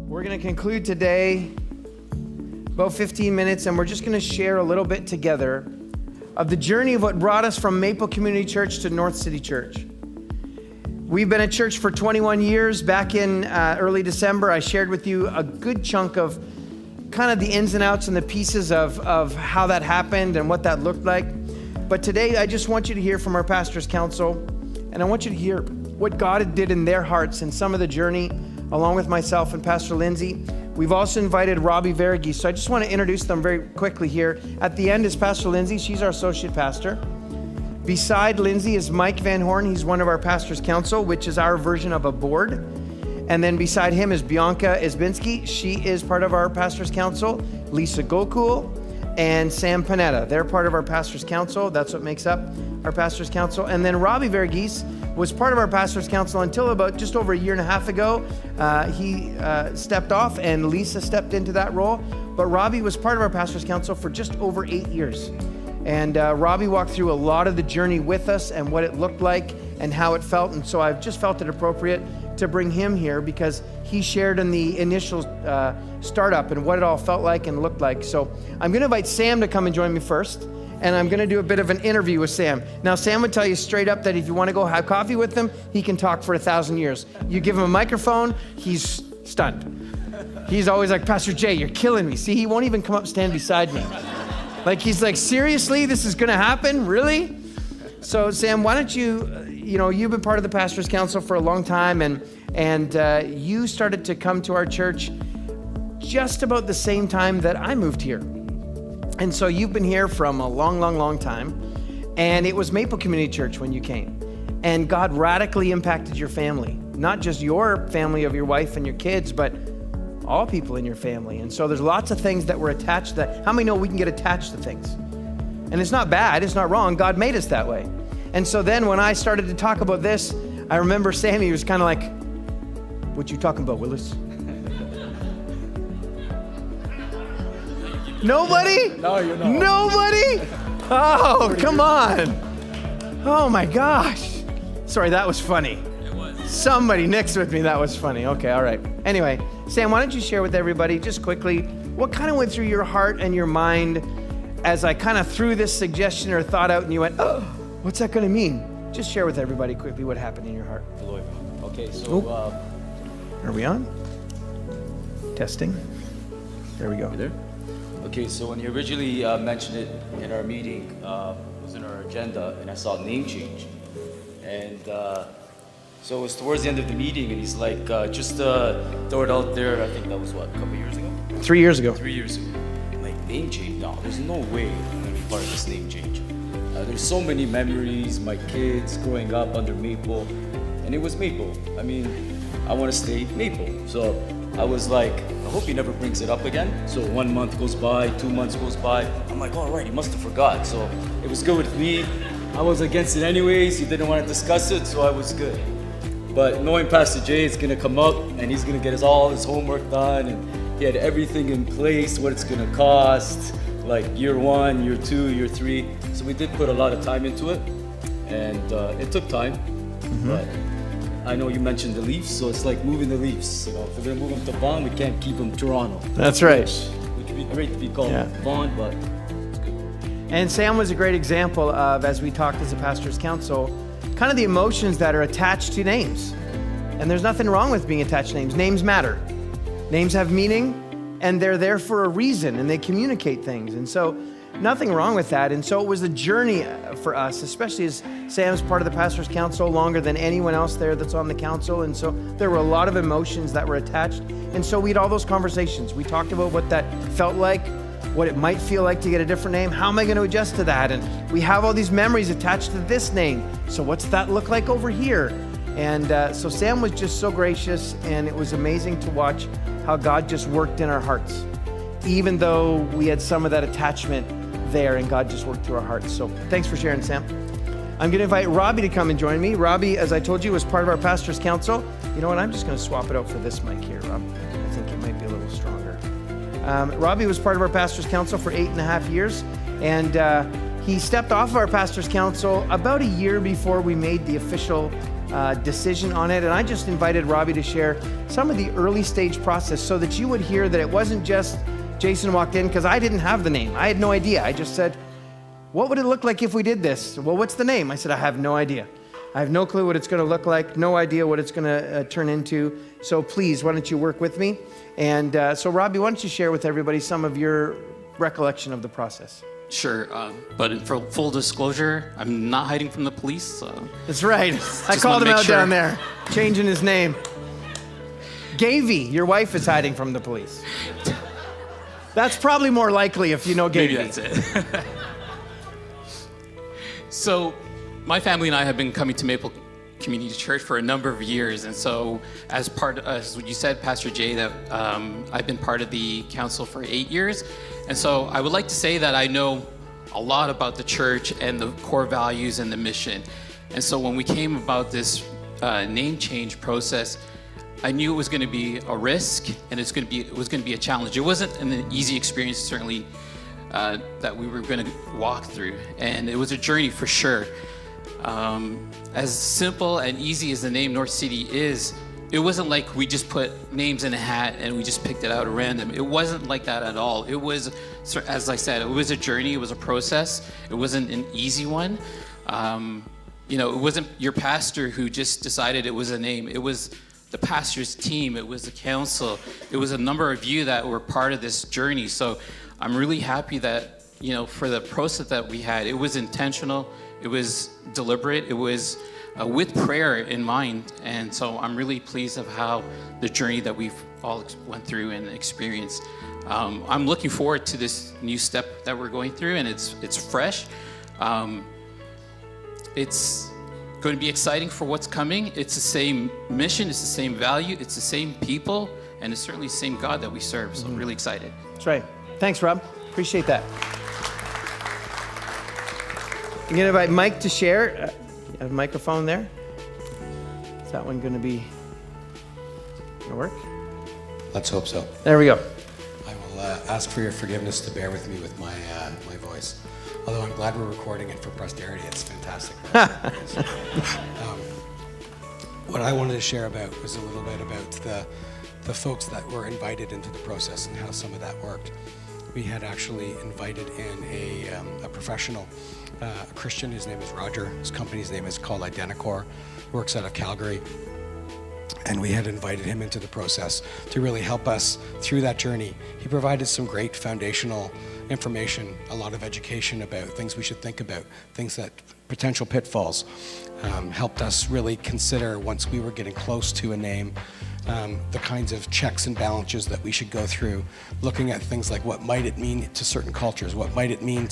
We're going to conclude today about 15 minutes, and we're just going to share a little bit together of the journey of what brought us from Maple Community Church to North City Church. We've been at church for 21 years. Back in early December, I shared with you a good chunk of kind of the ins and outs and the pieces of how that happened and what that looked like. But today, I just want you to hear from our pastor's council, and I want you to hear what God did in their hearts and some of the journey, along with myself and Pastor Lindsay. We've also invited Robbie Verghese, so I just want to introduce them very quickly here. At the end is Pastor Lindsay. She's our associate pastor. Beside Lindsay is Mike Van Horn. He's one of our pastor's council, which is our version of a board. And then beside him is Bianca Isbinski. She is part of our pastor's council. Lisa Gokul and Sam Panetta. They're part of our pastor's council. That's what makes up our pastor's council. And then Robbie Verghese was part of our pastor's council until about just over a year and a half ago. He stepped off and Lisa stepped into that role. But Robbie was part of our pastor's council for just over 8 years. And Robbie walked through a lot of the journey with us and what it looked like and how it felt. And so I've just felt it appropriate to bring him here because he shared in the initial startup and what it all felt like and looked like. So I'm going to invite Sam to come and join me first. And I'm going to do a bit of an interview with Sam. Now, Sam would tell you straight up that if you want to go have coffee with him, he can talk for 1,000 years. You give him a microphone, he's stunned. He's always like, Pastor Jay, you're killing me. See, he won't even come up and stand beside me. Like, he's like, seriously, this is going to happen? Really? So, Sam, why don't you've been part of the pastor's council for a long time, and you started to come to our church just about the same time that I moved here. And so you've been here from a long, long, long time. And it was Maple Community Church when you came. And God radically impacted your family. Not just your family of your wife and your kids, but all people in your family. And so there's lots of things that were attached to that. How many know we can get attached to things? And it's not bad, it's not wrong. God made us that way. And so then when I started to talk about this, I remember Sammy was kind of like, what you talking about, Willis? Nobody? No, you know. Nobody? Oh, come on. Oh my gosh. Sorry, that was funny. It was. Somebody next with me, that was funny. Okay, all right. Anyway, Sam, why don't you share with everybody just quickly what kind of went through your heart and your mind as I kind of threw this suggestion or thought out and you went, oh, what's that going to mean? Just share with everybody quickly what happened in your heart. Hello, everyone. Okay, so... Are we on? Testing. There we go. You there? Okay, so when you originally mentioned it in our meeting, it was in our agenda, and I saw name change. And so it was towards the end of the meeting, and he's like, just throw it out there. I think that was, what, a couple years ago? 3 years ago. 3 years ago. I'm like, name change? No, there's no way I'm going to be part of this name change. There's so many memories, my kids growing up under Maple, and it was Maple. I mean, I want to stay Maple. So I was like, I hope he never brings it up again. So 1 month goes by, 2 months goes by. I'm like, all right, he must have forgot. So it was good with me. I was against it anyways. He didn't want to discuss it, so I was good. But knowing Pastor Jay is going to come up and he's going to get all his homework done, and he had everything in place, what it's going to cost, like year 1, year 2, year 3. So we did put a lot of time into it, and it took time. But I know you mentioned the Leafs, so it's like moving the Leafs. You know, if we're gonna move them to Vaughan, we can't keep them Toronto. That's right. It would be great to be called Vaughan, but it's good. And Sam was a great example of, as we talked as a pastor's council, kind of the emotions that are attached to names. And there's nothing wrong with being attached to names. Names matter. Names have meaning, and they're there for a reason, and they communicate things. And so nothing wrong with that. And so it was a journey for us, especially as Sam's part of the pastor's council longer than anyone else there that's on the council. And so there were a lot of emotions that were attached. And so we had all those conversations. We talked about what that felt like, what it might feel like to get a different name. How am I going to adjust to that? And we have all these memories attached to this name. So what's that look like over here? And so Sam was just so gracious, and it was amazing to watch how God just worked in our hearts, even though we had some of that attachment there, and God just worked through our hearts. So thanks for sharing, Sam. I'm going to invite Robbie to come and join me. Robbie, as I told you, was part of our pastor's council. You know what? I'm just going to swap it out for this mic here, Rob. I think it might be a little stronger. Robbie was part of our pastor's council for 8.5 years, and he stepped off of our pastor's council about a year before we made the official decision on it. And I just invited Robbie to share some of the early stage process so that you would hear that it wasn't just Jason walked in, because I didn't have the name. I had no idea. I just said, what would it look like if we did this? Well, what's the name? I said, I have no idea. I have no clue what it's going to look like, no idea what it's going to turn into. So please, why don't you work with me? And so Robbie, why don't you share with everybody some of your recollection of the process? Sure, but for full disclosure, I'm not hiding from the police. That's right. I called him out down there, changing his name. Gavy, your wife is hiding from the police. That's probably more likely if you know Gavy. Maybe that's it. So, my family and I have been coming to Maple Community Church for a number of years, and so as you said, Pastor Jay, that I've been part of the council for 8 years, and so I would like to say that I know a lot about the church and the core values and the mission. And so when we came about this name change process, I knew it was going to be a risk, and it was going to be a challenge. It wasn't an easy experience, certainly, that we were going to walk through, and it was a journey for sure. As simple and easy as the name North City is, it wasn't like we just put names in a hat and we just picked it out at random. It wasn't like that at all. It was, as I said, it was a journey. It was a process. It wasn't an easy one. It wasn't your pastor who just decided it was a name. It was the pastor's team. It was the council. It was a number of you that were part of this journey. So I'm really happy that, for the process that we had, it was intentional. It was deliberate. It was with prayer in mind. And so I'm really pleased of how the journey that we've all went through and experienced. I'm looking forward to this new step that we're going through, and it's fresh. It's going to be exciting for what's coming. It's the same mission. It's the same value. It's the same people. And it's certainly the same God that we serve. So I'm really excited. That's right. Thanks, Rob. Appreciate that. I'm going to invite Mike to share. You have a microphone there. Is that one going to work? Let's hope so. There we go. I will ask for your forgiveness to bear with me with my voice. Although I'm glad we're recording it for posterity. It's fantastic. What I wanted to share about was a little bit about the folks that were invited into the process and how some of that worked. We had actually invited in a professional, a Christian. His name is Roger. His company's name is called Identicor. Works out of Calgary. And we had invited him into the process to really help us through that journey. He provided some great foundational information, a lot of education about things we should think about, things that potential pitfalls, helped us really consider once we were getting close to a name, the kinds of checks and balances that we should go through, looking at things like what might it mean to certain cultures, what might it mean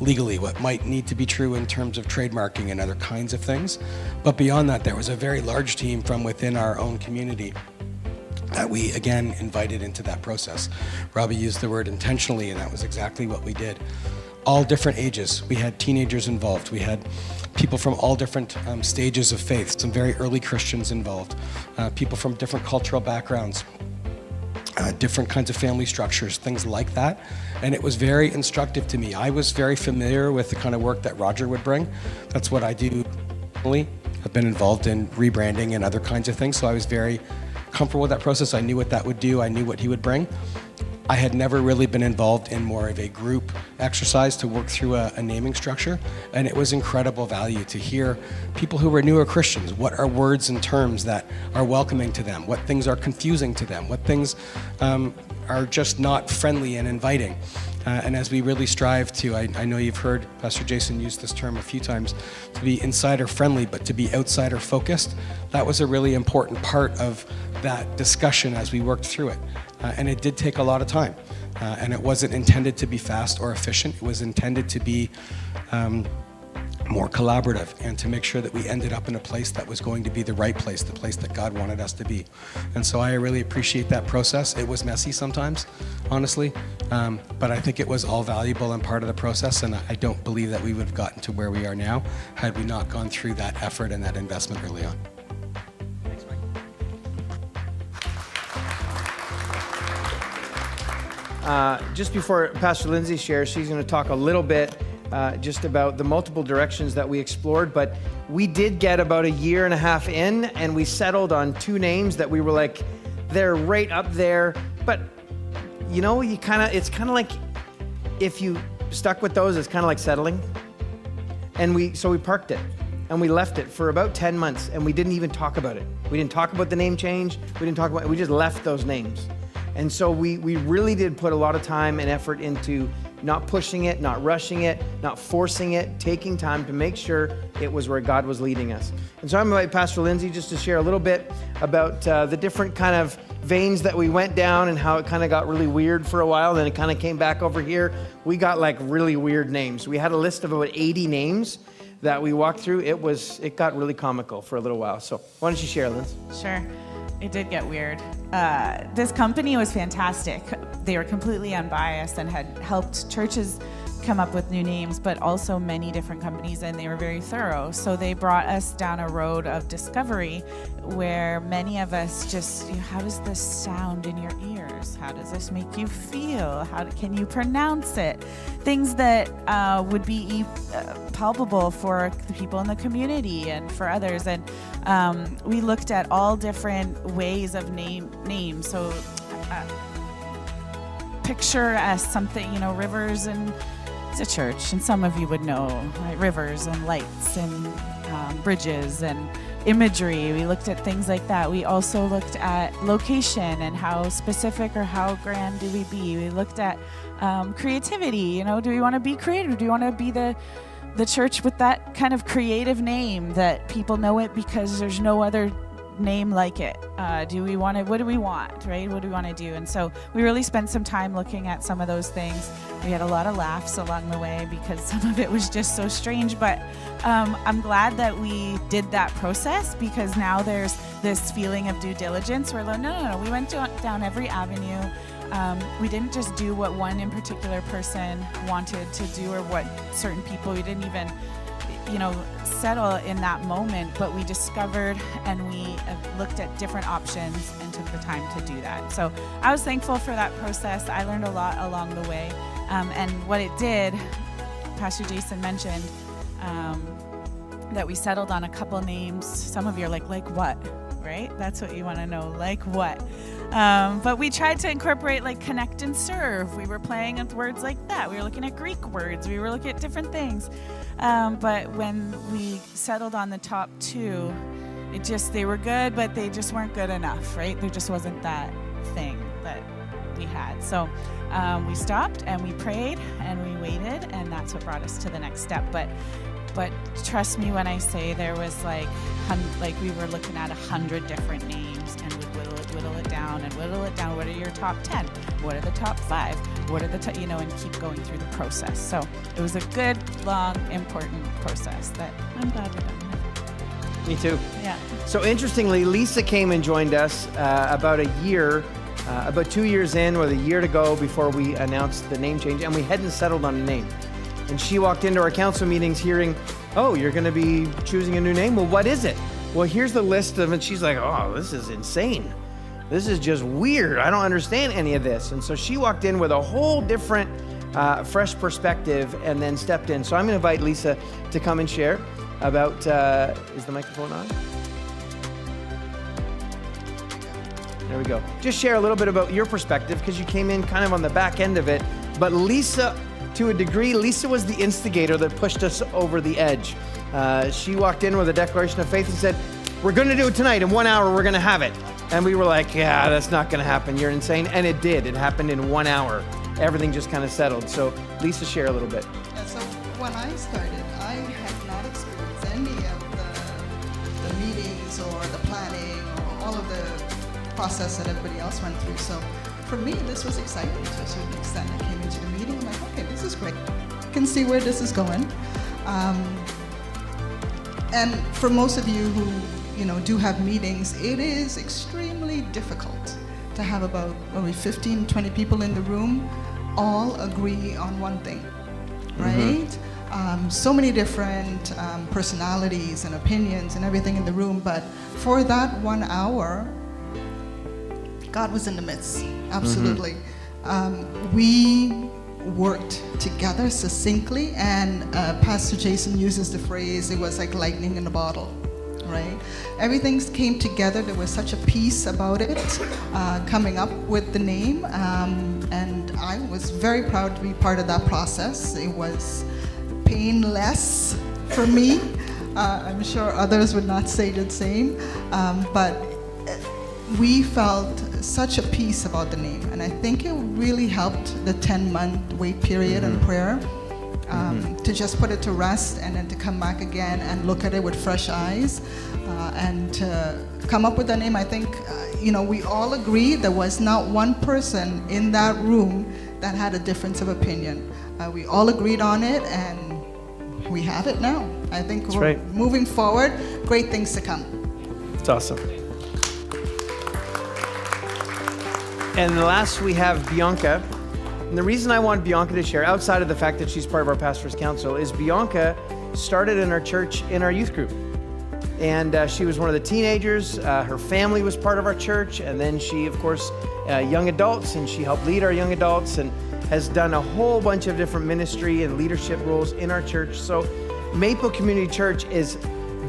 legally, what might need to be true in terms of trademarking and other kinds of things. But beyond that, there was a very large team from within our own community that we, again, invited into that process. Robbie used the word intentionally, and that was exactly what we did. All different ages. We had teenagers involved. We had people from all different stages of faith, some very early Christians involved, people from different cultural backgrounds, different kinds of family structures, things like that. And it was very instructive to me. I was very familiar with the kind of work that Roger would bring. That's what I do personally. I've been involved in rebranding and other kinds of things, so I was very comfortable with that process. I knew what that would do. I knew what he would bring. I had never really been involved in more of a group exercise to work through a naming structure, and it was incredible value to hear people who were newer Christians. What are words and terms that are welcoming to them? What things are confusing to them? What things are just not friendly and inviting? And as we really strive to, I know you've heard Pastor Jason use this term a few times, to be insider friendly, but to be outsider focused, that was a really important part of that discussion as we worked through it. And it did take a lot of time. And it wasn't intended to be fast or efficient. It was intended to be more collaborative and to make sure that we ended up in a place that was going to be the right place, the place that God wanted us to be. And so I really appreciate that process. It was messy sometimes, honestly, but I think it was all valuable and part of the process, and I don't believe that we would have gotten to where we are now had we not gone through that effort and that investment early on. Thanks, Mike. Just before Pastor Lindsay shares, she's going to talk a little bit just about the multiple directions that we explored, but we did get about a year and a half in, and we settled on 2 names that we were like, they're right up there. But you know, it's kind of like, if you stuck with those, it's kind of like settling. And so we parked it, and we left it for about 10 months, and we didn't even talk about it. We didn't talk about the name change. We just left those names. And so we really did put a lot of time and effort into not pushing it, not rushing it, not forcing it, taking time to make sure it was where God was leading us. And so I'm going to invite Pastor Lindsay just to share a little bit about the different kind of veins that we went down and how it kind of got really weird for a while. Then it kind of came back over here. We got like really weird names. We had a list of about 80 names that we walked through. It got really comical for a little while. So why don't you share, Lindsay? Sure. It did get weird. This company was fantastic. They were completely unbiased and had helped churches come up with new names, but also many different companies, and they were very thorough. So they brought us down a road of discovery where many of us just, how does this sound in your ears? How does this make you feel? Can you pronounce it? Things that would be palpable for the people in the community and for others. And we looked at all different ways of names. So picture as something, Rivers and it's a church, and some of you would know, right? Rivers and lights and bridges and imagery. We looked at things like that. We also looked at location and how specific or how grand do we be. We looked at creativity. Do we want to be creative? Do we want to be the church with that kind of creative name that people know it because there's no other name like it? What do we want, right? What do we want to do? And so we really spent some time looking at some of those things. We had a lot of laughs along the way because some of it was just so strange, but I'm glad that we did that process, because now there's this feeling of due diligence. We're like, no, we went down every avenue. We didn't just do what one in particular person wanted to do or what certain people, we didn't even settle in that moment, but we discovered and we looked at different options and took the time to do that. So I was thankful for that process. I learned a lot along the way. And what it did, Pastor Jason mentioned that we settled on a couple names. Some of you are like what? Right? That's what you want to know, like what? But we tried to incorporate like connect and serve. We were playing with words like that. We were looking at Greek words. We were looking at different things. But when we settled on the top 2, they were good, but they just weren't good enough, right? There just wasn't that thing that we had. So we stopped and we prayed and we waited, and that's what brought us to the next step. But trust me when I say there was like we were looking at 100 different names, and we'd whittle it down and whittle it down. What are your top 10? What are the top 5? What are the and keep going through the process. So it was a good, long, important process that I'm glad we're done with. Me too. Yeah. So interestingly, Lisa came and joined us about 2 years in, with a year to go before we announced the name change, and we hadn't settled on a name. And she walked into our council meetings hearing, oh, you're going to be choosing a new name? Well, what is it? Well, here's the list of it. She's like, oh, this is insane. This is just weird. I don't understand any of this. And so she walked in with a whole different, fresh perspective and then stepped in. So I'm going to invite Lisa to come and share about, is the microphone on? There we go. Just share a little bit about your perspective, because you came in kind of on the back end of it. But Lisa, to a degree, Lisa was the instigator that pushed us over the edge. She walked in with a declaration of faith and said, we're going to do it tonight. In 1 hour, we're going to have it. And we were like, yeah, that's not going to happen. You're insane. And it did. It happened in 1 hour. Everything just kind of settled. So Lisa, share a little bit. Yeah, so when I started, I had not experienced any of the meetings or the planning or all of the process that everybody else went through. So for me, this was exciting to a certain extent. I came into the meeting, I'm like, okay, this is great. I can see where this is going. And for most of you who do have meetings, it is extremely difficult to have about 15, 20 people in the room all agree on one thing, right? Mm-hmm. So many different personalities and opinions and everything in the room, but for that 1 hour, God was in the midst, absolutely. Mm-hmm. We worked together succinctly, and Pastor Jason uses the phrase, it was like lightning in a bottle, right? Everything came together. There was such a peace about it, coming up with the name, and I was very proud to be part of that process. It was painless for me. I'm sure others would not say the same, but we felt such a peace about the name, and I think it really helped the 10-month wait period and prayer, to just put it to rest and then to come back again and look at it with fresh eyes, and to come up with a name. I think, we all agreed there was not one person in that room that had a difference of opinion. We all agreed on it, and we have it now. I think we're right. moving forward, great things to come. It's awesome. And last we have Bianca. And the reason I want Bianca to share, outside of the fact that she's part of our pastor's council, is Bianca started in our church in our youth group. And she was one of the teenagers. Her family was part of our church. And then she, of course, young adults, and she helped lead our young adults and has done a whole bunch of different ministry and leadership roles in our church. So Maple Community Church is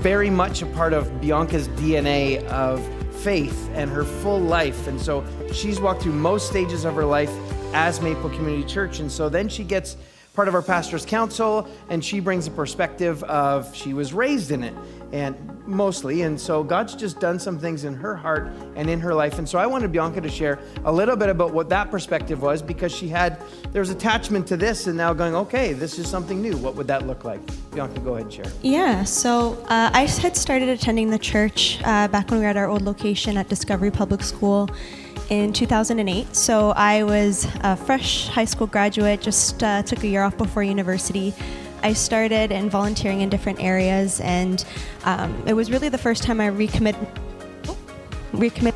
very much a part of Bianca's DNA of faith and her full life. And so she's walked through most stages of her life as Maple Community Church. And so then she gets part of our pastor's council, and she brings a perspective of she was raised in it, and mostly. And so God's just done some things in her heart and in her life. And so I wanted Bianca to share a little bit about what that perspective was, because there's attachment to this, and now going, okay, this is something new. What would that look like? Bianca, go ahead and share. Yeah, so I had started attending the church back when we were at our old location at Discovery Public School in 2008. So I was a fresh high school graduate, just took a year off before university. I started in volunteering in different areas, and it was really the first time I recommitted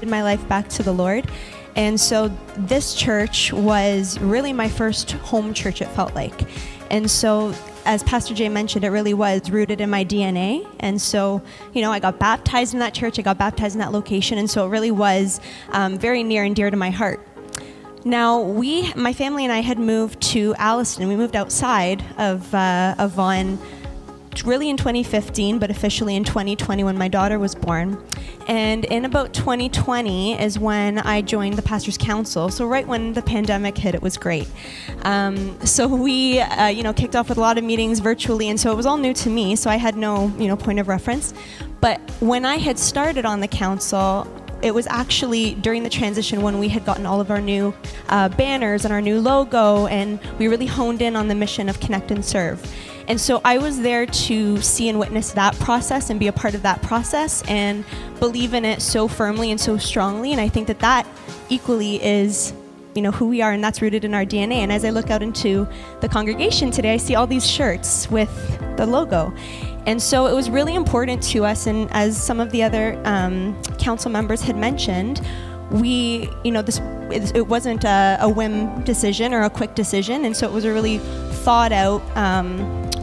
my life back to the Lord. And so this church was really my first home church, it felt like. And so, as Pastor Jay mentioned, it really was rooted in my DNA. And so, I got baptized in that church, I got baptized in that location, and so it really was very near and dear to my heart. Now, my family and I had moved to Alliston. We moved outside of Vaughan really in 2015, but officially in 2020 when my daughter was born. And in about 2020 is when I joined the Pastor's Council. So right when the pandemic hit, it was great. So we, kicked off with a lot of meetings virtually, and so it was all new to me. So I had no, point of reference. But when I had started on the council, it was actually during the transition when we had gotten all of our new banners and our new logo, and we really honed in on the mission of Connect and Serve. And so I was there to see and witness that process and be a part of that process and believe in it so firmly and so strongly. And I think that equally is, who we are, and that's rooted in our DNA. And as I look out into the congregation today, I see all these shirts with the logo. And so it was really important to us, and as some of the other council members had mentioned, it wasn't a whim decision or a quick decision, and so it was a really thought out,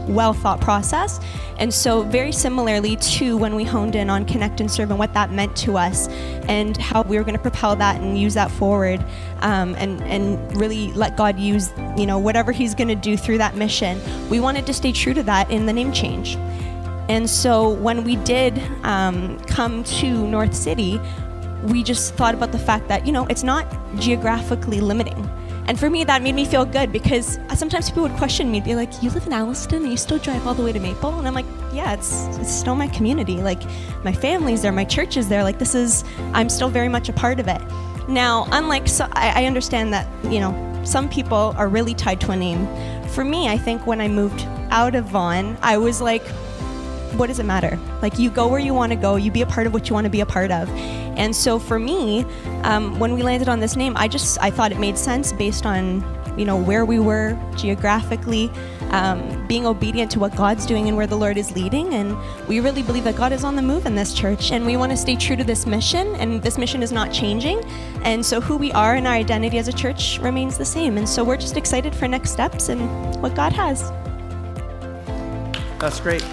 well thought process. And so very similarly to when we honed in on Connect and Serve and what that meant to us and how we were going to propel that and use that forward, and really let God use whatever he's going to do through that mission, we wanted to stay true to that in the name change. And so when we did come to North City, we just thought about the fact that, it's not geographically limiting. And for me, that made me feel good, because sometimes people would question me, be like, you live in Alliston and you still drive all the way to Maple? And I'm like, yeah, it's still my community. Like, my family's there, my church is there. Like, I'm still very much a part of it. Now, I understand that, some people are really tied to a name. For me, I think when I moved out of Vaughan, I was like, what does it matter? Like, you go where you want to go, you be a part of what you want to be a part of. And so for me, when we landed on this name, I thought it made sense based on, where we were geographically, being obedient to what God's doing and where the Lord is leading. And we really believe that God is on the move in this church, and we want to stay true to this mission, and this mission is not changing. And so who we are and our identity as a church remains the same. And so we're just excited for next steps and what God has. That's great.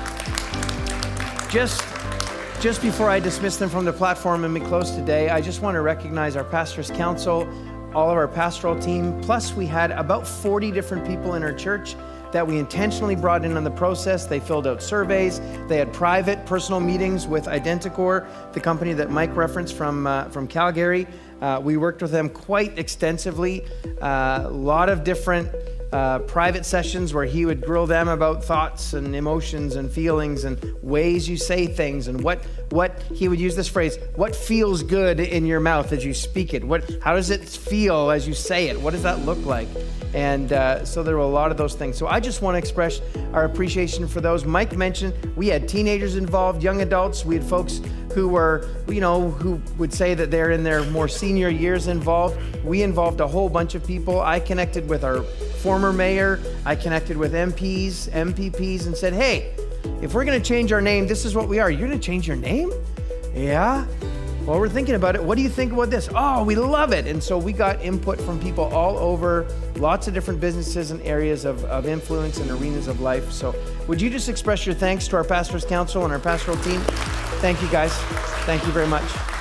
Just before I dismiss them from the platform and we close today, I just want to recognize our Pastor's Council, all of our pastoral team. Plus, we had about 40 different people in our church that we intentionally brought in on the process. They filled out surveys. They had private, personal meetings with Identicor, the company that Mike referenced from Calgary. We worked with them quite extensively. A lot of different private sessions where he would grill them about thoughts and emotions and feelings and ways you say things, and what he would use this phrase, what feels good in your mouth as you speak it? How does it feel as you say it? What does that look like? And so there were a lot of those things. So I just want to express our appreciation for those. Mike mentioned we had teenagers involved, young adults. We had folks who were, who would say that they're in their more senior years involved. We involved a whole bunch of people. I connected with our former mayor. I connected with MPs, MPPs, and said, hey, if we're going to change our name, this is what we are. You're going to change your name? Yeah. Well, we're thinking about it. What do you think about this? Oh, we love it. And so we got input from people all over, lots of different businesses and areas of influence and arenas of life. So would you just express your thanks to our Pastors Council and our pastoral team? Thank you, guys. Thank you very much.